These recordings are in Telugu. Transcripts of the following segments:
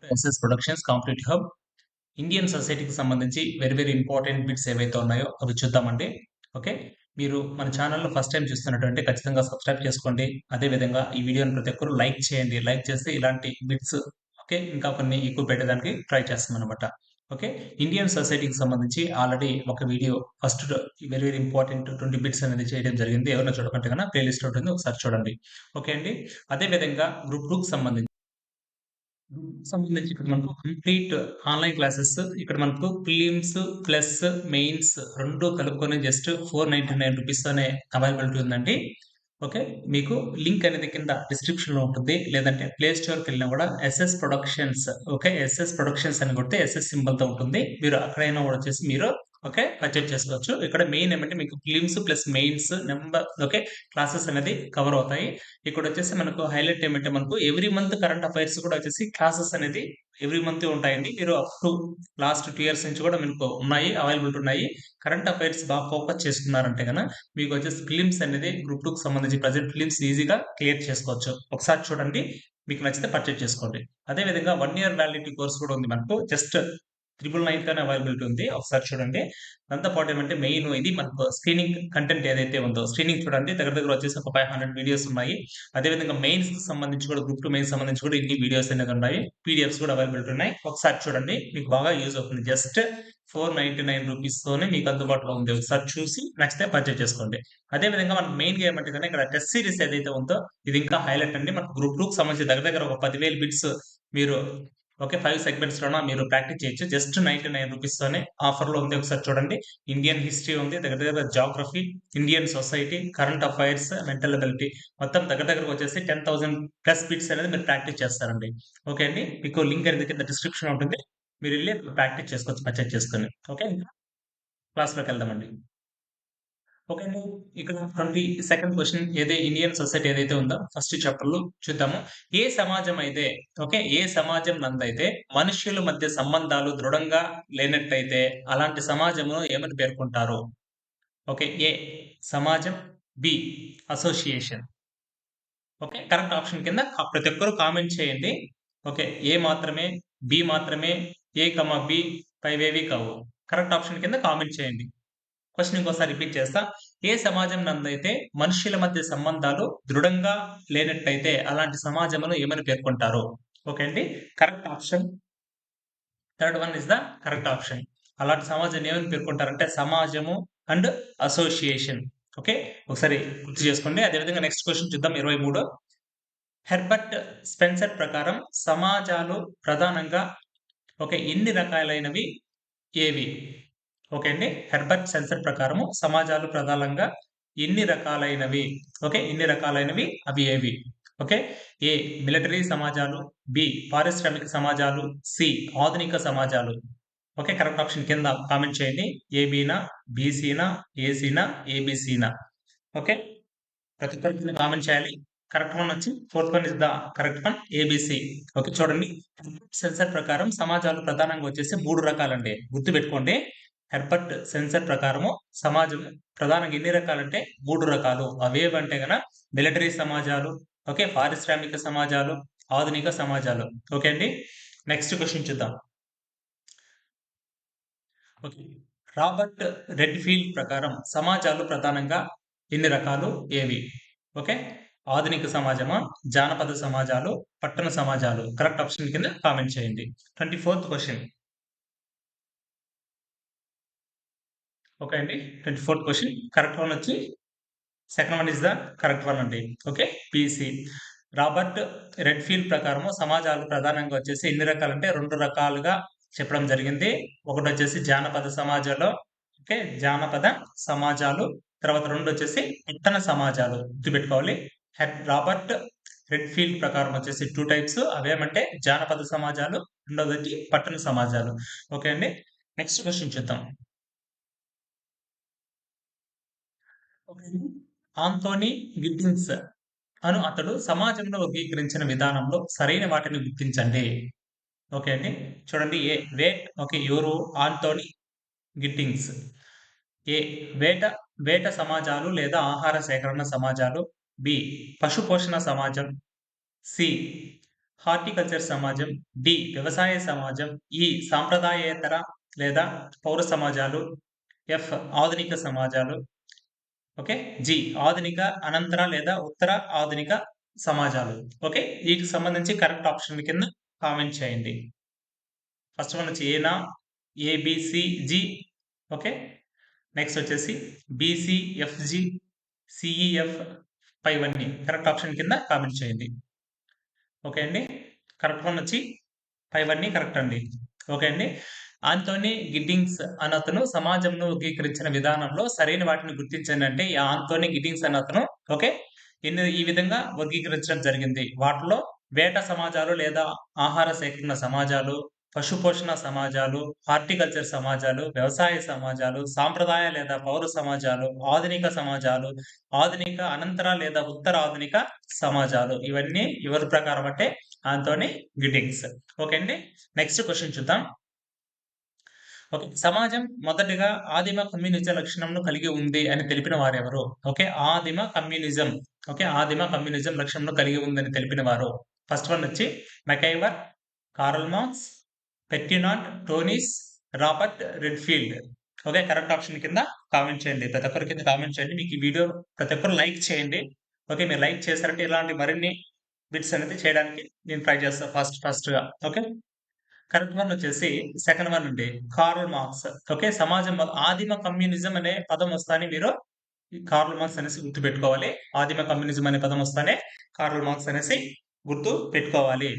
SS productions competitive hub Indian సొసైటీకి సంబంధించి వెరీ ఇంపార్టెంట్ బిట్స్ ఏవైతే ఉన్నాయో అవి చూద్దామండి. ఓకే. మీరు మన ఛానల్‌లో ఫస్ట్ టైమ్ చూస్తున్నట్టుంటే ఖచ్చితంగా సబ్స్క్రైబ్ చేసుకోండి. అదే విధంగా ఈ వీడియోని ప్రతి ఒక్కరు లైక్ చేయండి. లైక్ చేస్తే ఇలాంటి బిట్స్ ఓకే. ఇంకా కొన్ని ఎక్కువ పెట్టడానికి ట్రై చేస్తామనమాట. ఓకే. ఇండియన్ సొసైటీకి సంబంధించి ఆల్రెడీ ఒక video first very important 20 bits అనేది చేయడం జరిగింది. ఎవరైనా చూడకుంటే గనక ప్లే లిస్ట్‌లో ఉంటుంది. ఒకసారి చూడండి. ఓకే అండి. అదే విధంగా గ్రూప్ 2కి సంబంధించి సంబంధించి ఇక్కడ మనకు కంప్లీట్ ఆన్‌లైన్ క్లాసెస్ ఇక్కడ మనకు ప్రిలిమ్స్ ప్లస్ మెయిన్స్ 2 కలుపుకొని జస్ట్ రూ. 499 తోనే అవైలబిలిటీ ఉందండి. ఓకే. మీకు లింక్ అనేది కింద డిస్క్రిప్షన్‌లో ఉంటుంది. లేదంటే ప్లే స్టోర్‌కెళ్ళినా కూడా SS productions okay. SS productions అని కొడితే ఎస్ఎస్ సింబల్‌తో ఉంటుంది. మీరు అక్కడైనా కూడా వచ్చేసి మీరు ఓకే. పర్చేజ్ చేసుకోవచ్చు. ఇక్కడ మెయిన్ ఏమంటే మీకు prelims plus mains number okay. Classes అనేది కవర్ అవుతాయి. ఇక్కడొచ్చేసి మనకు హైలైట్ ఏమంటే మనకు ఎవ్రీ మంత్ కరెంట్ అఫైర్స్ కూడా వచ్చేసి క్లాసెస్ అనేది ఎవ్రీ మంత్ ఉంటాయండి. మీరు అప్ టు లాస్ట్ 2 ఇయర్స్ నుంచి కూడా మీకు ఉన్నాయి. అవైలబిలిటీ ఉన్నాయి. కరెంట్ అఫైర్స్ బాగా ఫోకస్ చేసుకున్నారంటే మీకు వచ్చేసి ఫిలిమ్స్ అనేది గ్రూప్ 2కి సంబంధించి ప్రెజెంట్ ఫిలిమ్స్ ఈజీగా క్లియర్ చేసుకోవచ్చు. ఒకసారి చూడండి. మీకు నచ్చితే పర్చేజ్ చేసుకోండి. అదే విధంగా 1 ఇయర్ వ్యాలిడిటీ కోర్స్ కూడా ఉంది మనకు. జస్ట్ 999 కనే అవైలబిలిటీ ఉంది. ఒకసారి చూడండి. దాంతో పాటు ఏమంటే మెయిన్ ఇది మనకు స్క్రీనింగ్ కంటెంట్ ఏదైతే ఉందో స్క్రీనింగ్ చూడండి. దగ్గర వచ్చేసి ఒక 500 వీడియోస్ ఉన్నాయి. అదే విధంగా మెయిన్స్‌కి సంబంధించి కూడా గ్రూప్ 2 మెయిన్స్ సంబంధించి కూడా ఇన్ని వీడియోస్ అనేది ఉన్నాయి. పీడీఎఫ్స్ కూడా అవైలబిలిటీ ఉన్నాయి. ఒకసారి చూడండి. మీకు బాగా యూజ్ అవుతుంది. జస్ట్ రూ. 499 తోనే మీకు అందుబాటులో ఉంది. ఒకసారి చూసి నచ్చితే పర్చేజ్ చేసుకోండి. అదే విధంగా మనకు మెయిన్‌గా ఏమంటే గనక ఇక్కడ టెస్ట్ సీరీస్ ఏదైతే ఉందో ఇది ఇంకా హైలైట్ అండి. మనకు గ్రూప్ 2కి సంబంధించి దగ్గర ఒక 10,000 బిట్స్ మీరు ఓకే. 5 సెగ్మెంట్స్‌లోన మీరు ప్రాక్టీస్ చేయొచ్చు. జస్ట్ రూ. 99 తోనే ఆఫర్‌లో ఉంది. ఒకసారి చూడండి. ఇండియన్ హిస్టరీ ఉంది. దగ్గర Geography, Indian society, current affairs, mental ability మొత్తం దగ్గరగా వచ్చేసి 10,000 ప్లస్ బిట్స్ అనేది మీరు ప్రాక్టీస్ చేస్తారండి. ఓకే అండి. మీకు లింక్ అనేది కింద డిస్క్రిప్షన్‌లో ఉంటుంది. మీరెళ్లి ప్రాక్టీస్ చేసుకోవచ్చు పర్చేజ్ చేసుకొని. ఓకే. క్లాస్‌లోకెళ్దామండి. ఓకే అండి. ఇక్కడ 22nd క్వెషన్ ఇండియన్ సొసైటీ ఏదైతే ఉందో ఫస్ట్ చాప్టర్‌లో చూద్దాము. ఏ సమాజం అయితే ఓకే. ఏ సమాజం నందైతే మనుష్యుల మధ్య సంబంధాలు దృఢంగా లేనట్టయితే అలాంటి సమాజమును ఏమని పేర్కొంటారు? ఓకే. ఏ సమాజం, B association. Okay. Correct option కింద ప్రతి ఒక్కరు కామెంట్ చేయండి. ఓకే. ఏ మాత్రమే, బి మాత్రమే, ఏ, బి పైవేవి కావు. కరెక్ట్ ఆప్షన్ కింద కామెంట్ చేయండి. క్వెషన్ ఇంకోసారి రిపీట్ చేస్తా. ఏ సమాజం నందైతే మనుష్యుల మధ్య సంబంధాలు దృఢంగా లేనట్టయితే అలాంటి సమాజమును ఏమని పేర్కొంటారు? ఓకే అండి. Correct option third one is the correct option. అలాంటి సమాజాన్ని ఏమని పేర్కొంటారంటే సమాజము అండ్ అసోసియేషన్. ఓకే. ఒకసారి గుర్తు చేసుకోండి. అదేవిధంగా నెక్స్ట్ క్వెషన్ చూద్దాం 23. హెర్బర్ట్ స్పెన్సర్ ప్రకారం సమాజాలు ప్రధానంగా ఓకే. ఎన్ని రకాలైనవి ఏవి? ఓకే అండి. హెర్బర్ట్ సెన్సర్ ప్రకారము సమాజాలు ప్రధానంగా ఎన్ని రకాలైనవి? ఓకే. ఎన్ని రకాలైనవి అవి ఏవి? ఓకే. ఏ మిలిటరీ సమాజాలు, బి పారిశ్రామిక సమాజాలు, సి ఆధునిక సమాజాలు. ఓకే. కరెక్ట్ ఆప్షన్ కింద కామెంట్ చేయండి. ఏబీనా, బీసీనా, ఏసీనా, ఏబీసీనా. ఓకే. ప్రతి ఒక్కరు కింద కామెంట్ చేయాలి. కరెక్ట్ వన్ వచ్చి fourth one is the correct one ABC. Okay. చూడండి. సెన్సర్ ప్రకారం సమాజాలు ప్రధానంగా వచ్చేసి 3 రకాలండి. గుర్తుపెట్టుకోండి. హెర్బర్ట్ సెన్సర్ ప్రకారము సమాజం ప్రధానంగా ఎన్ని రకాలంటే 3 రకాలు. అవేవంటే మిలిటరీ సమాజాలు, ఓకే. పారిశ్రామిక సమాజాలు, ఆధునిక సమాజాలు. ఓకే అండి. నెక్స్ట్ క్వెషన్ చూద్దాం. ఓకే. రాబర్ట్ రెడ్‌ఫీల్డ్ ప్రకారం సమాజాలు ప్రధానంగా ఎన్ని రకాలు? ఏవి? ఓకే. ఆధునిక సమాజమా? జానపద సమాజాలు, పట్టణ సమాజాలు. కరెక్ట్ ఆప్షన్ కింద కామెంట్ చేయండి. 24th question. ఓకే అండి. 24th question. కరెక్ట్ వన్ వచ్చి second one is the correct one అండి. ఓకే. బీసీ. రాబర్ట్ రెడ్‌ఫీల్డ్ ప్రకారము సమాజాలు ప్రధానంగా వచ్చేసి ఎన్ని రకాలంటే 2 రకాలుగా చెప్పడం జరిగింది. ఒకటొచ్చేసి జానపద సమాజాలు ఓకే. జానపద సమాజాలు. తర్వాత 2 వచ్చేసి పట్టణ సమాజాలు. గుర్తుపెట్టుకోవాలి. రాబర్ట్ రెడ్‌ఫీల్డ్ ప్రకారం వచ్చేసి 2 టైప్స్. అవేమంటే జానపద సమాజాలు, రెండోదొచ్చి పట్టణ సమాజాలు. ఓకే అండి. నెక్స్ట్ క్వెషన్ చూద్దాం. ఓకే. ఆంథోనీ గిడ్డింగ్స్ అతడు సమాజంలో వర్గీకరించిన విధానంలో సరైన వాటిని గుర్తించండి. ఓకే అండి. చూడండి. ఏ ఓకే. ఎవరు? Anthony Giddings. ఏ వేట వేట సమాజాలు లేదా ఆహార సేకరణ సమాజాలు. బి పశు పోషణ సమాజం. సి హార్టికల్చర్ సమాజం, డి వ్యవసాయ సమాజం, ఈ సాంప్రదాయేతర లేదా పౌర సమాజాలు, ఎఫ్ ఆధునిక సమాజాలు, ఓకే. జి ఆధునిక అనంతర లేదా ఉత్తర ఆధునిక సమాజాలు. ఓకే. వీటికి సంబంధించి కరెక్ట్ ఆప్షన్ కింద కామెంట్ చేయండి. ఫస్ట్ వన్ వచ్చి ఏనా, ఏబిసిజి, ఓకే. నెక్స్ట్ వచ్చేసి బీసీఎఫ్జి, సిఈఎఫ్, పైవన్నీ కరెక్ట్ ఆప్షన్ కింద కామెంట్ చేయండి. ఓకే అండి. కరెక్ట్ వన్ వచ్చి పైవన్నీ కరెక్ట్ అండి. ఓకే అండి. ఆంటోనీ గిడ్డింగ్స్ అతను సమాజంను వర్గీకరించిన విధానంలో సరైన వాటిని గుర్తించండి అంటే ఈ ఆంటోనీ గిడ్డింగ్స్ అతను ఓకే ఈ విధంగా వర్గీకరించడం జరిగింది. వాటిలో వేట సమాజాలు లేదా ఆహార సేకరణ సమాజాలు, పశు పోషణ సమాజాలు, హార్టికల్చర్ సమాజాలు, వ్యవసాయ సమాజాలు, సాంప్రదాయ లేదా పౌర సమాజాలు, ఆధునిక సమాజాలు, ఆధునిక అనంతర లేదా ఉత్తర ఆధునిక సమాజాలు. ఇవన్నీ ఎవరి ప్రకారం అంటే ఆంటోనీ గిడ్డింగ్స్. ఓకే అండి. నెక్స్ట్ క్వశ్చన్ చూద్దాం. ఓకే. సమాజం మొదటగా ఆదిమ కమ్యూనిజం లక్షణంను కలిగి ఉంది అని తెలిపిన వారెవరు? ఓకే. ఆదిమ కమ్యూనిజం. ఓకే. ఆదిమ కమ్యూనిజం లక్షణంను కలిగి ఉందని తెలిపిన వారు. ఫస్ట్ వన్ వచ్చి మెకైవర్, కార్ల్ మార్క్స్, పెట్టినాట్, Tonnies, Robert Redfield. Okay. Correct option కింద కామెంట్ చేయండి. ప్రతి ఒక్కరి కింద కామెంట్ చేయండి. మీకు ఈ వీడియో ప్రతి ఒక్కరు లైక్ చేయండి. ఓకే. మీరు లైక్ చేశారంటే ఇలాంటి మరిన్ని బిట్స్ అనేది చేయడానికి నేను ట్రై చేస్తాను ఫస్ట్‌గా. ఓకే. కరెక్ట్ వన్ వచ్చేసి సెకండ్ వన్ అండి. Karl Marx. ఓకే. సమాజం ఆదిమ కమ్యూనిజం అనే పదం వస్తానే మీరు కార్ల్ మార్క్స్ అనేసి గుర్తుపెట్టుకోవాలి. ఆదిమ కమ్యూనిజం అనే పదం వస్తానే కార్ల్ మార్క్స్ అనేసి గుర్తు పెట్టుకోవాలి.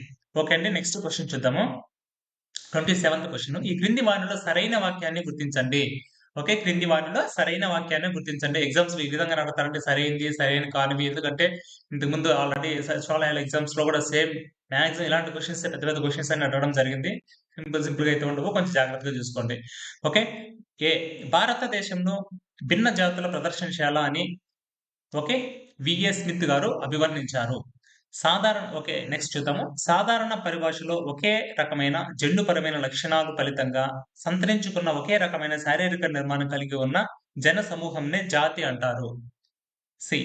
ఓకే అండి. నెక్స్ట్ క్వశ్చన్ చూద్దాము. 27th question. ఈ క్రింది వాటిలో సరైన వాక్యాన్ని గుర్తించండి. ఓకే. క్రింది వాటిలో సరైన వాక్యాన్ని గుర్తించండి. ఎగ్జామ్స్‌లో ఈ విధంగా అడుగుతారంటే సరైనది, సరైన కానివి. ఎందుకంటే ఇంతకుముందు ఆల్రెడీ సచివాలయాల ఎగ్జామ్స్‌లో కూడా సేమ్ మాక్సిమం ఇలాంటి క్వెషన్స్ పెద్ద పెద్ద క్వెషన్స్ అన్ని అడగడం జరిగింది. సింపుల్‌గా అయితే ఉండవు. కొంచెం జాగ్రత్తగా చూసుకోండి. ఓకే. ఏ భారతదేశంలో భిన్న జాతుల ప్రదర్శనశాల అని ఓకే. విఏ స్మిత్ గారు అభివర్ణించారు. ఓకే. నెక్స్ట్ చూద్దాము. సాధారణ పరిభాషలో ఒకే రకమైన జన్యుపరమైన లక్షణాలు ఫలితంగా సంతరించుకున్న ఒకే రకమైన శారీరక నిర్మాణం కలిగి ఉన్న జన సమూహంనే జాతి అంటారు. సి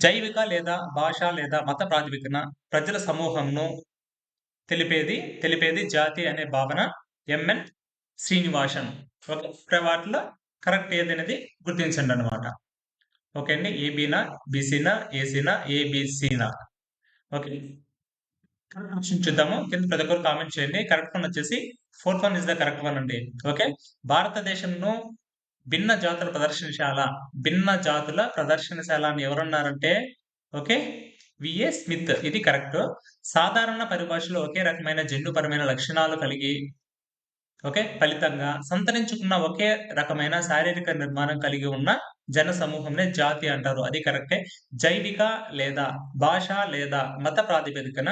జైవిక లేదా భాష లేదా మత ప్రాతిపదికన ప్రజల సమూహంను తెలిపేది జాతి అనే భావన ఎంఎన్ శ్రీనివాసన్. ఓకే. ఇక్కడ వాటిలో కరెక్ట్ ఏదనేది గుర్తించండి అన్నమాట. ఓకే అండి. ఏబీనా, బీసీనా, ఏసీనా, ఏబీసీనా. ఓకే. కరెక్ట్ ఆప్షన్ చూద్దాము. కింద ప్రతి ఒక్కరు కామెంట్ చేయండి. కరెక్ట్ వన్ వచ్చేసి fourth one is the correct one అండి. ఓకే. భారతదేశంలో భిన్న జాతుల ప్రదర్శనశాల అని ఎవరన్నారంటే ఓకే. VA Smith. ఇది కరెక్ట్. సాధారణ పరిభాషలో ఒకే రకమైన జన్యుపరమైన లక్షణాలు కలిగి ఓకే. ఫలితంగా సంతరించుకున్న ఒకే రకమైన శారీరక నిర్మాణం కలిగి ఉన్న జన సమూహంనే జాతి అంటారు. అది కరెక్టే. జైవిక లేదా భాష లేదా మత ప్రాతిపదికన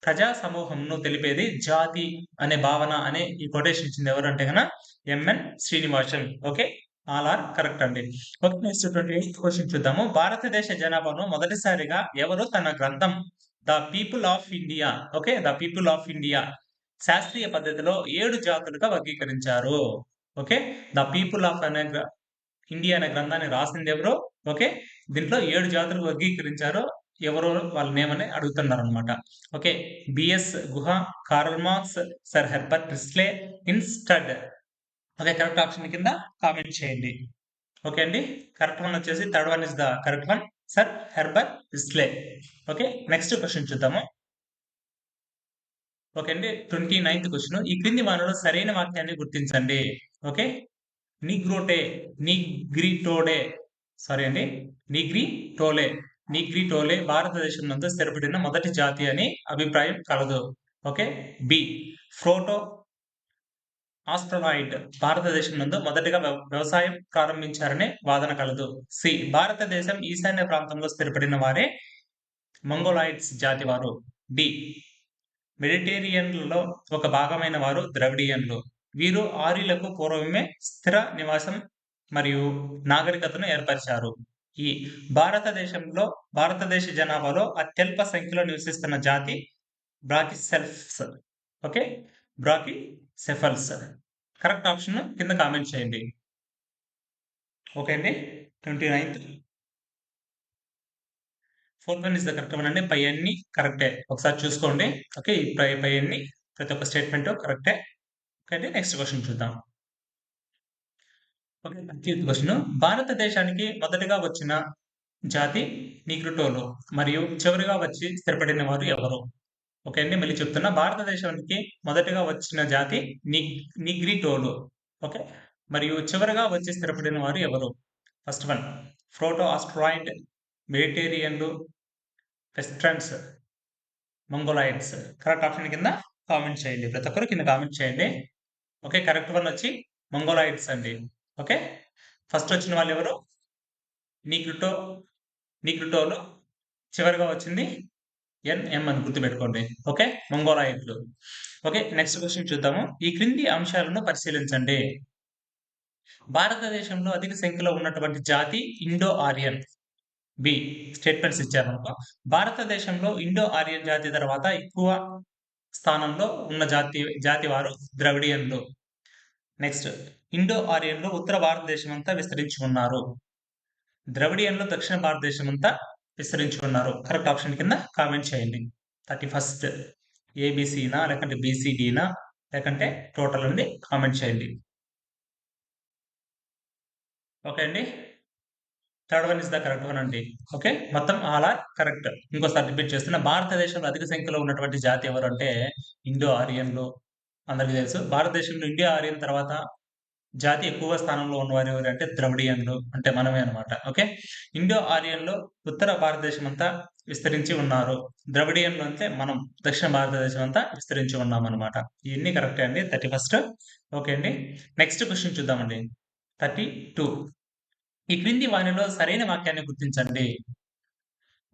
ప్రజా సమూహంను తెలిపేది జాతి అనే భావన అనే ఈ కొటేషన్ ఇచ్చింది ఎవరంటే గన MN Srinivasan. Okay. All are correct అండి. ఓకే. నెక్స్ట్ 28th క్వశ్చన్ చూద్దాము. భారతదేశ జనాభాను మొదటిసారిగా ఎవరు తన గ్రంథం the people of India okay. The people of India శాస్త్రీయ పద్ధతిలో 7 జాతులుగా వర్గీకరించారు. Okay. The people of India అనే గ్రంథాన్ని రాసింది ఎవరు? ఓకే. దీంట్లో 7 జాతులుగా వర్గీకరించారు. ఎవరో వాళ్ళ నేమ్ అని అడుగుతున్నారనమాట. ఓకే. బిఎస్ గుహ, Karl Marx, sir Herbert Priestley, instead. Okay. Correct option కింద కామెంట్ చేయండి. ఓకే అండి. కరెక్ట్ వన్ వచ్చేసి third one is the correct one. Sir Herbert Risley. Okay. Next question చూద్దాము. ఓకే అండి. 29th question. ఈ క్రింది వాటిలో సరైన వాక్యాన్ని గుర్తించండి. ఓకే. నిగ్రోటే, నిగ్రిటోడే సారీ అండి. నిగ్రిటోలే. నిగ్రిటోలే భారతదేశం నందు స్థిరపడిన మొదటి జాతి అని అభిప్రాయం కలదు. ఓకే. బి ఫ్రోటో ఆస్ట్రలాయిడ్ భారతదేశం నందు మొదటిగా వ్యవసాయం ప్రారంభించారనే వాదన కలదు. సి భారతదేశం ఈశాన్య ప్రాంతంలో స్థిరపడిన వారే మంగోలాయిడ్స్ జాతి వారు. డి మెడిటేరియన్లలో ఒక భాగమైన వారు ద్రవిడియన్లు. వీరు ఆర్యులకు పూర్వమే స్థిర నివాసం మరియు నాగరికతను ఏర్పరిచారు. ఈ భారతదేశ జనాభాలో అత్యల్ప సంఖ్యలో నివసిస్తున్న జాతి బ్రాకిసెల్ఫ్స్. ఓకే. బ్రాకిసెఫల్స్. కరెక్ట్ ఆప్షన్ కింద కామెంట్ చేయండి. ఓకే అండి. 29th fourth one is the correct one అండి. పై అన్ని కరెక్టే. ఒకసారి చూసుకోండి. ఓకే. ఈ పై అన్ని ప్రతి ఒక్క స్టేట్మెంట్ కరెక్టే. ఓకే. నెక్స్ట్ క్వశ్చన్ చూద్దాం. ఓకే. 13th question. భారతదేశానికి మొదటగా వచ్చిన జాతి నీగ్రిటోలు మరియు చివరిగా వచ్చి స్థిరపడిన వారు ఎవరు? ఓకే అండి. మళ్ళీ చెప్తున్నా. భారతదేశానికి మొదటగా వచ్చిన జాతి నిగ్రిటోలు. ఓకే. మరియు చివరగా వచ్చి స్థిరపడిన వారు ఎవరు? ఫస్ట్ వన్ ప్రోటో ఆస్ట్రాయిడ్, మెడిటేరియన్లు, వెస్ట్రన్స్, మంగోలాయిడ్స్. కరెక్ట్ ఆప్షన్ కింద కామెంట్ చేయండి. ప్రతి ఒక్కరు కింద కామెంట్ చేయండి. ఓకే. కరెక్ట్ వన్ వచ్చి మంగోలాయిడ్స్ అండి. ఓకే. ఫస్ట్ వచ్చిన వాళ్ళు ఎవరు? నీగ్రిటోలు. చివరిగా వచ్చింది ఎన్ఎం అని గుర్తుపెట్టుకోండి. ఓకే. మంగోలాయిడ్లు. ఓకే. నెక్స్ట్ క్వశ్చన్ చూద్దాము. ఈ క్రింది అంశాలను పరిశీలించండి. భారతదేశంలో అధిక సంఖ్యలో ఉన్నటువంటి జాతి ఇండో ఆర్యన్. బి స్టేట్మెంట్స్ ఇచ్చారనుకో. భారతదేశంలో ఇండో ఆర్యన్ జాతి తర్వాత ఎక్కువ స్థానంలో ఉన్న జాతి వారు ద్రవిడియన్లు. నెక్స్ట్ ఇండో ఆర్యన్లు ఉత్తర భారతదేశం అంతా విస్తరించి ఉన్నారు. ద్రవిడియన్లు దక్షిణ భారతదేశం అంతా విస్తరించి ఉన్నారు. కరెక్ట్ ఆప్షన్ కింద కామెంట్ చేయండి. 31st ఏబిసినా లేకంటే బీసీడీనా లేకంటే టోటల్ అనేది కామెంట్ చేయండి. ఓకే అండి. Third one is the correct one అండి. ఓకే. మొత్తం ఆల్ ఆర్ కరెక్ట్. ఇంకోసారి రిపీట్ చేస్తున్నా. భారతదేశంలో అధిక సంఖ్యలో ఉన్నటువంటి జాతి ఎవరు అంటే ఇండో ఆర్యన్లు. అందరికీ తెలుసు. భారతదేశంలో ఇండియా ఆర్యన్ తర్వాత జాతి ఎక్కువ స్థానంలో ఉన్నవారు ఎవరు అంటే ద్రవిడియన్లు, అంటే మనమే అనమాట. ఓకే. ఇండో ఆర్యన్లో ఉత్తర భారతదేశం అంతా విస్తరించి ఉన్నారు. ద్రవిడియన్లు అంటే మనం దక్షిణ భారతదేశం అంతా విస్తరించి ఉన్నాం అనమాట. ఇవన్నీ కరెక్టే అండి. 31st. ఓకే అండి. నెక్స్ట్ క్వశ్చన్ చూద్దామండి. 32. ఈ క్రింది వానిలో సరైన వాక్యాన్ని గుర్తించండి.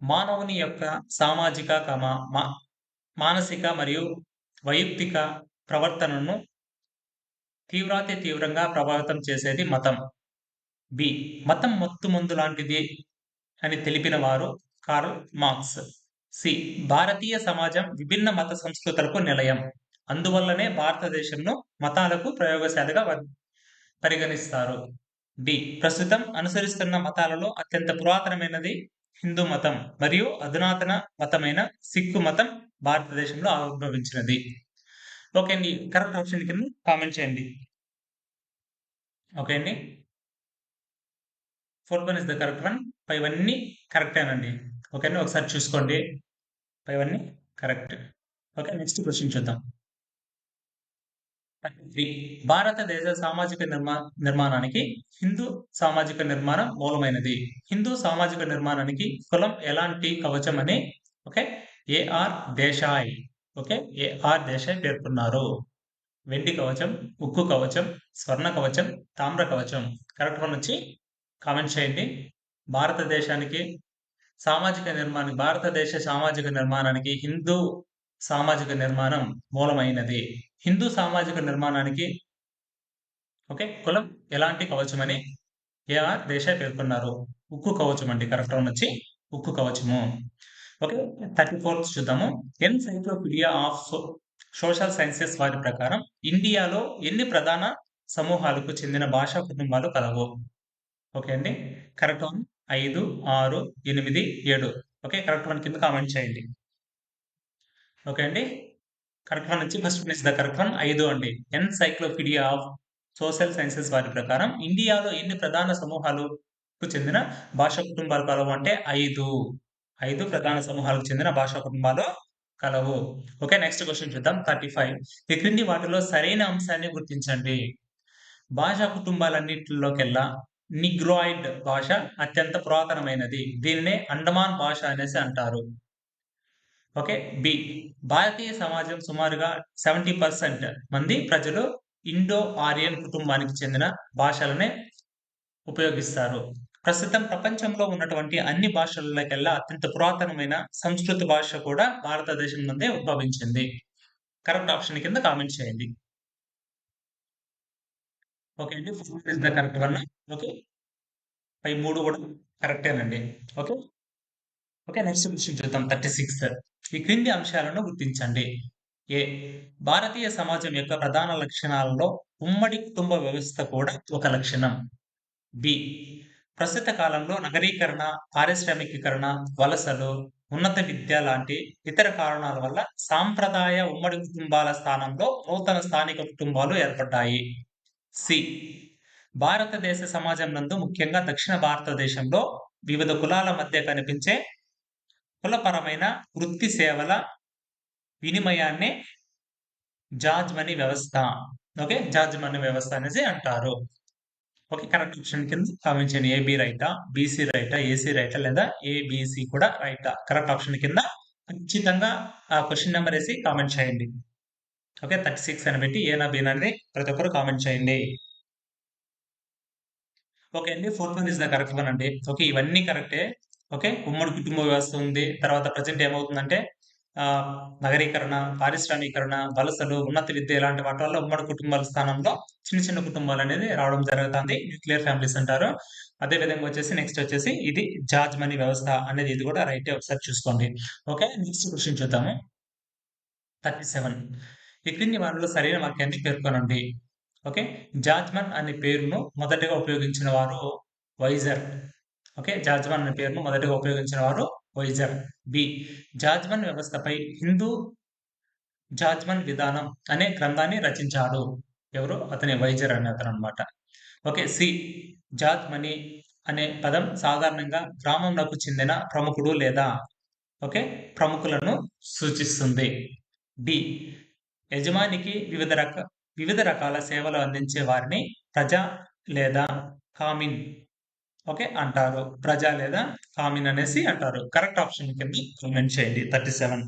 మానవుని యొక్క సామాజిక, మానసిక మరియు వైయక్తిక ప్రవర్తనను తీవ్రంగా ప్రభావితం చేసేది మతం. బి మతం మత్తుమందు లాంటిది అని తెలిపిన వారు కార్ల్ మార్క్స్. సి భారతీయ సమాజం విభిన్న మత సంస్కృతులకు నిలయం. అందువల్లనే భారతదేశంను మతాలకు ప్రయోగశాలగా పరిగణిస్తారు. డి ప్రస్తుతం అనుసరిస్తున్న మతాలలో అత్యంత పురాతనమైనది హిందూ మతం మరియు అధునాతన మతమైన సిక్కు మతం భారతదేశంలో ఆవిర్భవించినది. ఓకే అండి. కరెక్ట్ ఆప్షన్ కింద కామెంట్ చేయండి. ఓకే అండి. Fourth one is the correct one. పైవన్నీ కరెక్టేనండి. ఓకే అండి. ఒకసారి చూసుకోండి. పైవన్నీ కరెక్ట్. ఓకే. నెక్స్ట్ క్వశ్చన్ చూద్దాం. 33. భారతదేశ సామాజిక నిర్మాణానికి హిందూ సామాజిక నిర్మాణం మూలమైనది. హిందూ సామాజిక నిర్మాణానికి కులం ఎలాంటి కవచం అని okay AR Desai okay AR Desai పేర్కొన్నారు. వెండి కవచం, ఉక్కు కవచం, స్వర్ణ కవచం, తామ్ర కవచం. కరెక్ట్ వన్ వచ్చి కామెంట్ చేయండి. భారతదేశ సామాజిక నిర్మాణానికి హిందూ సామాజిక నిర్మాణం మూలమైనది. హిందూ సామాజిక నిర్మాణానికి ఓకే కులం ఎలాంటి కవచం అని ఏఆర్ దేశాయ్ పేర్కొన్నారు. ఉక్కు కవచం అండి. కరెక్ట్ వన్ వచ్చి ఉక్కు కవచము. ఓకే. 34th చూద్దాము. ఎన్సైక్లోపీడియా ఆఫ్ సోషల్ సైన్సెస్ వారి ప్రకారం ఇండియాలో ఎన్ని ప్రధాన సమూహాలకు చెందిన భాషా కుటుంబాలు కలవు? ఓకే అండి. Correct one 5, 6, 8, 7. Okay. Correct one కింద కామెంట్ చేయండి. ఓకే అండి. కరెక్ట్ వన్ వచ్చి first place the correct one 5 అండి. ఎన్సైక్లోపీడియా ఆఫ్ సోషల్ సైన్సెస్ వారి ప్రకారం ఇండియాలో ఎన్ని ప్రధాన సమూహాలకు చెందిన భాషా కుటుంబాలు కలవు అంటే 5 ప్రధాన సమూహాలకు చెందిన భాషా కుటుంబాలు కలవు. ఓకే. నెక్స్ట్ క్వశ్చన్ చూద్దాం. 35. ఈ క్రింది వాటిలో సరైన అంశాన్ని గుర్తించండి. భాషా కుటుంబాలన్నిటిలోకెల్లా నిగ్రాయిడ్ భాష అత్యంత పురాతనమైనది. దీనినే అండమాన్ భాష అనేసి అంటారు. ఓకే. బి భారతీయ సమాజం సుమారుగా 70% మంది ప్రజలు ఇండో ఆర్యన్ కుటుంబానికి చెందిన భాషలనే ఉపయోగిస్తారు. ప్రస్తుతం ప్రపంచంలో ఉన్నటువంటి అన్ని భాషలకెల్లా అత్యంత పురాతనమైన సంస్కృత భాష కూడా భారతదేశం నుండే ఉద్భవించింది. కరెక్ట్ ఆప్షన్ కింద కామెంట్ చేయండి. ఓకే అండి. Fourth is the correct one. Okay. పై 3 కూడా కరెక్టేనండి. ఓకే. ఓకే. నెక్స్ట్ క్వశ్చన్ చూద్దాం. 36. ఈ క్రింది అంశాలను గుర్తించండి. ఏ భారతీయ సమాజం యొక్క ప్రధాన లక్షణాలలో ఉమ్మడి కుటుంబ వ్యవస్థ కూడా ఒక లక్షణం. బి ప్రస్తుత కాలంలో నగరీకరణ, పారిశ్రామికీకరణ, వలసలు, ఉన్నత విద్య లాంటి ఇతర కారణాల వల్ల సాంప్రదాయ ఉమ్మడి కుటుంబాల స్థానంలో నూతన స్థానిక కుటుంబాలు ఏర్పడ్డాయి. సి. భారతదేశ సమాజం నందు ముఖ్యంగా దక్షిణ భారతదేశంలో వివిధ కులాల మధ్య కనిపించే కులపరమైన వృత్తి సేవల వినిమయాన్నే జాజ్ మనీ వ్యవస్థ. ఓకే. జాజ్ మనీ వ్యవస్థ అనేసి అంటారు. ఓకే. కరెక్ట్ ఆప్షన్ కింద కామెంట్ చేయండి. ఏబీ రైటా? బీసీ రైటా? ఏసీ రైటా? లేదా ఏబీసీ కూడా రైటా? కరెక్ట్ ఆప్షన్ కింద ఖచ్చితంగా ఆ క్వెషన్ నంబర్ ఏసి కామెంట్ చేయండి. ఓకే. 36 అని పెట్టి ఏనా బీనా అని ప్రతి ఒక్కరు కామెంట్ చేయండి. ఓకే అండి. Fourth one is the correct one అండి. ఓకే. ఇవన్నీ కరెక్టే. ఓకే. ఉమ్మడి కుటుంబ వ్యవస్థ ఉంది. తర్వాత ప్రెజెంట్ ఏమవుతుందంటే నగరీకరణ, పారిశ్రామీకరణ, వలసలు, ఉన్నత విద్య ఇలాంటి వాటి వల్ల ఉమ్మడి కుటుంబాల స్థానంలో చిన్న చిన్న కుటుంబాలనేది రావడం జరుగుతుంది. న్యూక్లియర్ ఫ్యామిలీస్ అంటారు. అదే విధంగా వచ్చేసి నెక్స్ట్ వచ్చేసి ఇది జార్జ్ మనీ వ్యవస్థ అనేది ఇది కూడా రైటే ఒకసారి చూసుకోండి. ఓకే. నెక్స్ట్ క్వెషన్ చూద్దాము. 37 ఈ క్రింది వారిలో సరైన వాక్యాన్ని పేర్కొనండి. ఓకే. జాజ్మన్ అనే పేరును మొదటగా ఉపయోగించిన వారు వైజర్. ఓకే. జాజ్మన్ అనే పేరును మొదటగా ఉపయోగించిన వారు వైజర్. బి. జాజ్మన్ వ్యవస్థపై హిందూ జాజ్మన్ విధానం అనే గ్రంథాన్ని రచించాడు. ఎవరు? అతని వైజర్ అనే అతను అనమాట. ఓకే. సి. జాజ్ మనీ అనే పదం సాధారణంగా గ్రామంలోకి చెందిన ప్రముఖుడు లేదా ఓకే ప్రముఖులను సూచిస్తుంది. డి. యజమానికి వివిధ రకాల సేవలు అందించే వారిని ప్రజ లేదా కామిన్ ఓకే అంటారు. ప్రజ లేదా కామిన్ అనేసి అంటారు. కరెక్ట్ ఆప్షన్ కింద కామెంట్ చేయండి. 37.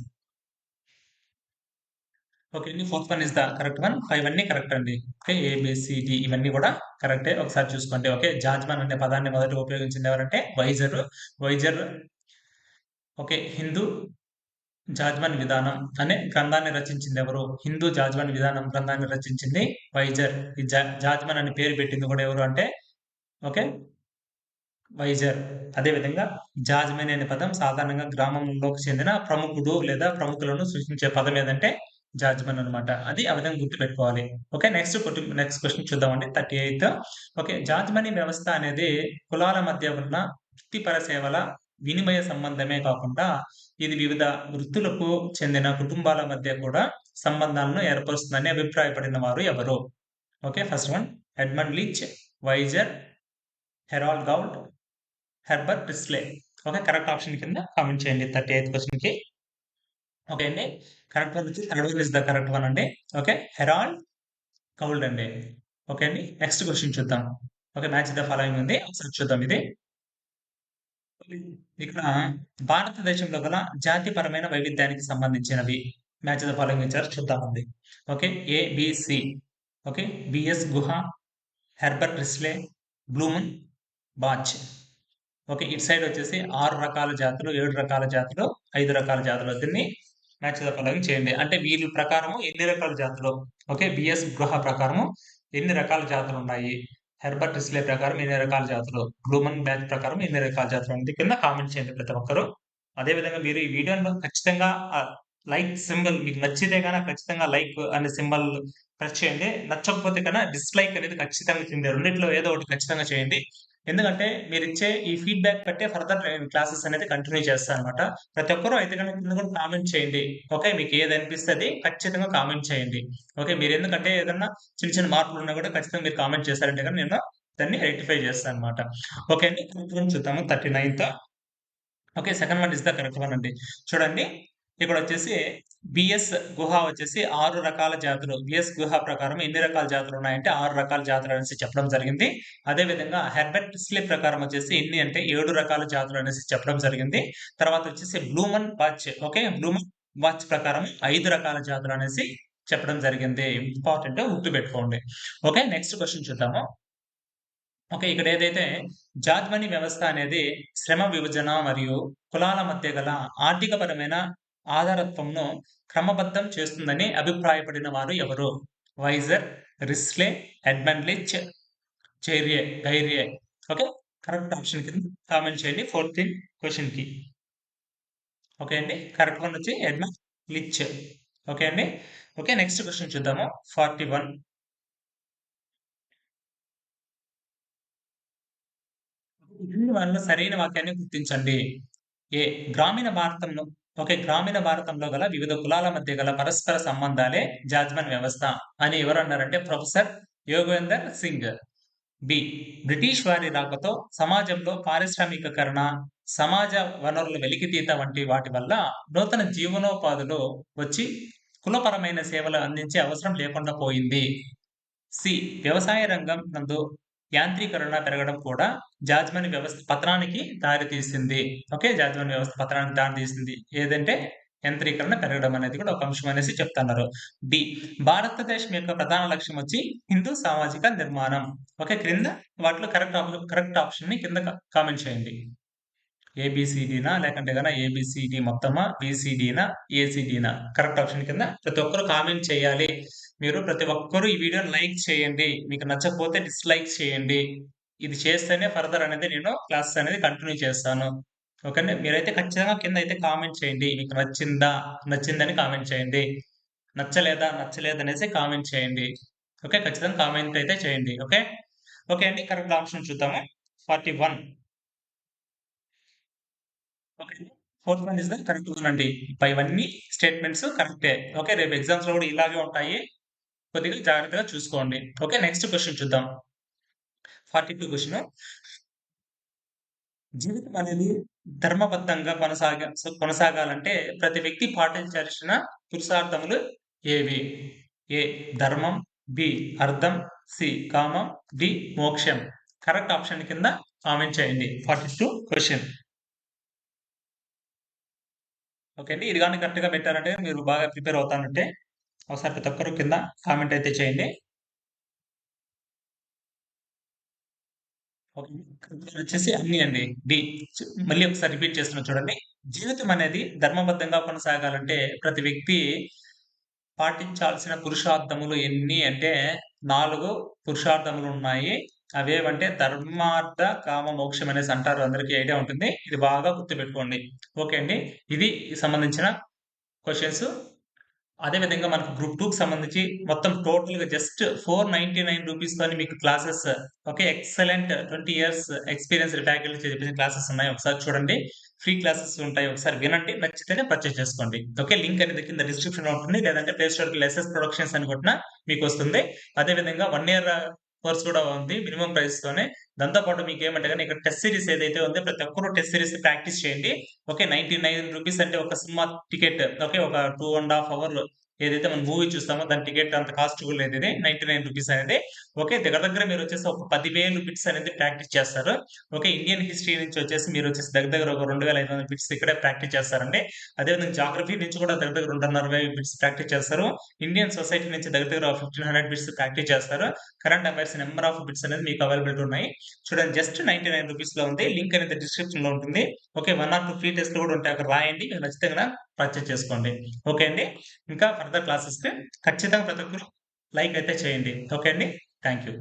ఓకే అండి. Fourth one is the correct one. 5 అన్ని కరెక్ట్ అండి. ఓకే. ఏబిసిడి ఇవన్నీ కూడా కరెక్టే. ఒకసారి చూసుకోండి. ఓకే. జాజ్మన్ అనే పదాన్ని మొదట ఉపయోగించింది ఎవరంటే Wiser. Wiser okay. Hindu Jajman విధానం అనే గ్రంథాన్ని రచించింది ఎవరు? హిందూ జాజ్మన్ విధానం గ్రంథాన్ని రచించింది వైజర్. ఈ జాజ్మన్ అని పేరు పెట్టింది కూడా ఎవరు అంటే ఓకే వైజర్. అదేవిధంగా జాజ్మన్ అనే పదం సాధారణంగా గ్రామంలోకి చెందిన ప్రముఖుడు లేదా ప్రముఖులను సూచించే పదం ఏదంటే జాజ్మన్ అనమాట. అది ఆ విధంగా గుర్తుపెట్టుకోవాలి. ఓకే. నెక్స్ట్ క్వశ్చన్ చూద్దామండి. 38. ఓకే. జాజ్మనీ వ్యవస్థ అనేది కులాల మధ్య ఉన్న వృత్తిపర సేవల వినిమయ సంబంధమే కాకుండా ఇది వివిధ వృత్తులకు చెందిన కుటుంబాల మధ్య కూడా సంబంధాలను ఏర్పరుస్తుందని అభిప్రాయపడిన వారు ఎవరు? Okay. First one Edmund Leach, Wiser, Harold Gould, Herbert Risley. Okay. Correct option కింద కామెంట్ చేయండి 38th క్వశ్చన్ కి. ఓకే అండి. కరెక్ట్ వన్ వచ్చి third one is the correct one అండి. ఓకే. హెరాల్డ్ గౌల్డ్ అండి. ఓకే అండి. నెక్స్ట్ క్వశ్చన్ చూద్దాం. ఓకే. మ్యాచ్ ద ఫాలోయింగ్ ఉంది. ఒకసారి చూద్దాం ఇది. ఇక్కడ భారతదేశంలో గల జాతిపరమైన వైవిధ్యానికి సంబంధించినవి మ్యాచ్ ద ఫాలోయింగ్ ఇచ్చారు చూద్దామండి. ఓకే. ఏ, బి, సి. ఓకే. బిఎస్ గుహ, హెర్బర్ట్ రిస్లే, బ్లూమన్, బాచ్. ఓకే. ఇటు సైడ్ వచ్చేసి 6 రకాల జాతులు, 7 రకాల జాతులు, 5 రకాల జాతులు. దీన్ని మ్యాచ్ ద ఫాలోయింగ్ చేయండి. అంటే వీళ్ళ ప్రకారము ఎన్ని రకాల జాతులు? ఓకే. బిఎస్ గుహ ప్రకారము ఎన్ని రకాల జాతులు ఉన్నాయి? హెర్బర్ట్ రిస్లే ప్రకారం ఎన్ని రకాల జాతులు? బ్లూమన్ బ్యాచ్ ప్రకారం ఎన్ని రకాల జాతులు ఉంది? కింద కామెంట్ చేయండి ప్రతి ఒక్కరు. అదే విధంగా మీరు ఈ వీడియోను ఖచ్చితంగా లైక్ సింబల్ మీకు నచ్చితే గనక ఖచ్చితంగా లైక్ అనే సింబల్ ప్రెస్ చేయండి. నచ్చకపోతే కన్నా డిస్లైక్ అనేది ఖచ్చితంగా చేయండి. రెండిట్లో ఏదో ఒకటి ఖచ్చితంగా చేయండి. ఎందుకంటే మీరిచ్చే ఈ ఫీడ్‌బ్యాక్ బట్టే ఫర్దర్ నేను క్లాసెస్ అనేది కంటిన్యూ చేస్తానన్నమాట. ప్రతి ఒక్కరు అయితే గనుక కింద కూడా కామెంట్ చేయండి. ఓకే. మీకు ఏది అనిపిస్తే అది ఖచ్చితంగా కామెంట్ చేయండి. ఓకే. మీరెందుకంటే ఏదన్నా చిన్న చిన్న మార్పులున్నా కూడా ఖచ్చితంగా మీరు కామెంట్ చేశారంటే గనుక నేను దాన్ని రెక్టిఫై చేస్తానన్నమాట. ఓకే అండి. ఇప్పుడు చూద్దాము 39th. Okay. Second one is the correct one అండి. చూడండి ఇక్కడొచ్చేసి బిఎస్ గుహ వచ్చేసి 6 రకాల జాతులు. బిఎస్ గుహ ప్రకారం ఎన్ని రకాల జాతులున్నాయంటే 6 రకాల జాతులు అనేసి చెప్పడం జరిగింది. అదే విధంగా హెర్బర్ట్ ప్రిస్లే ప్రకారం వచ్చేసి ఎన్ని అంటే 7 రకాల జాతులు అనేసి చెప్పడం జరిగింది. తర్వాత వచ్చేసి బ్లూమన్ వాచ్ ఓకే. బ్లూమన్ వాచ్ ప్రకారం 5 రకాల జాతులు అనేసి చెప్పడం జరిగింది. ఇంపార్టెంట్ గుర్తుపెట్టుకోండి. ఓకే. నెక్స్ట్ క్వెషన్ చూద్దాము. ఓకే. ఇక్కడ ఏదైతే జాజ్మనీ వ్యవస్థ అనేది శ్రమ విభజన మరియు కులాల మధ్య గల ఆర్థికపరమైన ఆధారత్వంను క్రమబద్ధం చేస్తుందని అభిప్రాయపడిన వారు ఎవరు? Wiser, Risley, Edmund Leach, Ghurye. Okay. Correct option కింద కామెంట్ చేయండి 14th క్వెషన్‌కి. ఓకే అండి. కరెక్ట్ వన్ వచ్చి ఎడ్మండ్ లిచ్. ఓకే అండి. ఓకే. నెక్స్ట్ క్వెషన్ చూద్దాము. 41 ఈ క్రింది వానిలో సరైన వాక్యాన్ని గుర్తించండి. ఏ గ్రామీణ భారతంలో గ్రామీణ భారతంలో గల వివిధ కులాల మధ్య గల పరస్పర సంబంధాలే జాజ్మన్ వ్యవస్థ అని ఎవరన్నారంటే professor Yogendra Singh. B British వారి రాకతో సమాజంలో పారిశ్రామికీకరణ, సమాజ వనరుల వెలికితీత వంటి వాటి వల్ల నూతన జీవనోపాధులు వచ్చి కులపరమైన సేవలు అందించే అవసరం లేకుండా పోయింది. సి వ్యవసాయ రంగం నందు యాంత్రీకరణ పెరగడం కూడా జాజ్మన్ వ్యవస్థ పతనానికి దారితీసింది. జాజ్మన్ వ్యవస్థ పతనానికి దారితీసింది. ఏదంటే యంత్రీకరణ పెరగడం అనేది కూడా ఒక అంశం అనేసి చెప్తున్నారు. డి భారతదేశం యొక్క ప్రధాన లక్ష్యం వచ్చి హిందూ సామాజిక నిర్మాణం. క్రింద వాటిలో కరెక్ట్ ఆప్షన్ ని కింద కామెంట్ చేయండి. ఏబిసిడినా లేకంటే గన ఏబిసిడి మొత్తమా, బిసిడినా, ఏసిడినా? కరెక్ట్ ఆప్షన్ కింద ప్రతి ఒక్కరు కామెంట్ చేయాలి. మీరు ప్రతి ఒక్కరు ఈ వీడియోని లైక్ చేయండి. మీకు నచ్చకపోతే డిస్లైక్ చేయండి. ఇది చేస్తేనే ఫర్దర్ అనేది నేను క్లాసెస్ అనేది కంటిన్యూ చేస్తాను. ఓకేనా? మీరైతే ఖచ్చితంగా కింద అయితే కామెంట్ చేయండి. మీకు నచ్చిందా? నచ్చిందని కామెంట్ చేయండి. నచ్చలేదా? నచ్చలేదనేసి కామెంట్ చేయండి. ఖచ్చితంగా కామెంట్ అయితే చేయండి. ఓకే అండి. కరెక్ట్ ఆప్షన్ చూద్దాము. 41. Okay. Fourth one is the correct one అండి. పైవన్నీ స్టేట్మెంట్స్ కరెక్టే. రేపు ఎగ్జామ్స్ లో కూడా ఇలాగే ఉంటాయి. కొద్దిగా జాగ్రత్తగా చూసుకోండి. నెక్స్ట్ క్వెషన్ చూద్దాం. 42 క్వెషన్. జీవితం అనేది ధర్మబద్ధంగా కొనసాగాలంటే ప్రతి వ్యక్తి పాటించాల్సిన పురుషార్థములు ఏవి? ఏ ధర్మం, బి అర్థం, సి కామం, డి మోక్షం. కరెక్ట్ ఆప్షన్ కింద కామెంట్ చేయండి. 42 క్వెషన్. ఓకే అండి. ఇది గాని కరెక్ట్‌గా పెట్టారంటే మీరు బాగా ప్రిపేర్ అవుతానంటే ఒకసారి ప్రతి ఒక్కరు కింద కామెంట్ అయితే చేయండి. ఓకే. వచ్చేసి అన్నీ అండి. డి. మళ్ళీ ఒకసారి రిపీట్ చేస్తున్నా చూడండి. జీవితం అనేది ధర్మబద్ధంగా కొనసాగాలంటే ప్రతి వ్యక్తి పాటించాల్సిన పురుషార్థములు ఎన్ని అంటే 4 పురుషార్థములున్నాయి. అవేవంటే ధర్మార్థ, కామ, మోక్షం అనేసి అంటారు. అందరికీ ఐడియా ఉంటుంది. ఇది బాగా గుర్తుపెట్టుకోండి. ఓకే అండి. ఇది సంబంధించిన క్వెషన్స్. అదే విధంగా మనకు గ్రూప్ 2కి సంబంధించి మొత్తం టోటల్‌గా జస్ట్ రూ. 499 తోని మీకు classes excellent 20 years experienced faculty చెప్పిన క్లాసెస్ ఉన్నాయి. ఒకసారి చూడండి. ఫ్రీ క్లాసెస్ ఉంటాయి. ఒకసారి వినండి. నచ్చితేనే పర్చేజ్ చేసుకోండి. లింక్ అనేది కింద డిస్క్రిప్షన్‌లో ఉంటుంది. లేదంటే ప్లే స్టోర్‌కి లెసెస్ ప్రొడక్షన్స్ అని కొట్టినా మీకొస్తుంది. అదే విధంగా 1 ఇయర్ కోర్స్ కూడా ఉంది. మినిమమ్ ప్రైస్‌తోనే. దాంతో పాటు మీకేమంటే గనుక ఇక్కడ టెస్ట్ సీరీస్ ఏదైతే ఉందో ప్రతి ఒక్కరు టెస్ట్ సీరీస్ ప్రాక్టీస్ చేయండి. రూ. 99 అంటే ఒక సినిమా టికెట్. ఒక 2 ½ అవర్ ఏదైతే మనం మూవీ చూస్తామో దాని టికెట్ అంత కాస్ట్ కూడా లేదు ఇది. రూ. 99 అనేది. దగ్గర దగ్గర మీరొచ్చేసి ఒక 10,000 బిట్స్ అనేది ప్రాక్టీస్ చేస్తారు. ఇండియన్ హిస్టరీ నుంచి వచ్చేసి మీరొచ్చేసి దగ్గర దగ్గర ఒక 2,500 బిట్స్ ఇక్కడే ప్రాక్టీస్ చేస్తారండి. అదేవిధంగా జాగ్రఫీ నుంచి కూడా దగ్గర దగ్గర 2,500 బిట్స్ ప్రాక్టీస్ చేస్తారు. ఇండియన్ సొసైటీ నుంచి దగ్గర దగ్గర 1,500 బిట్స్ ప్రాక్టీస్ చేస్తారు. Current affairs number of bits అనేది మీకు అవైలబిలిటీ ఉన్నాయి. చూడండి జస్ట్ రూ. 99 లో ఉంది. లింక్ అనేది డిస్క్రిప్షన్‌లో ఉంటుంది. 1 ఆర్ 2 ఫ్రీ టెస్ట్‌లు కూడా ఉంటాయి. అక్కడ రాయండి. మీకు నచ్చితే గనక పర్చేజ్ చేసుకోండి. ఓకే అండి. ఇంకా ఫర్దర్ క్లాసెస్‌కి ఖచ్చితంగా ప్రతి ఒక్కరు లైక్ అయితే చేయండి. ఓకే అండి. Thank you.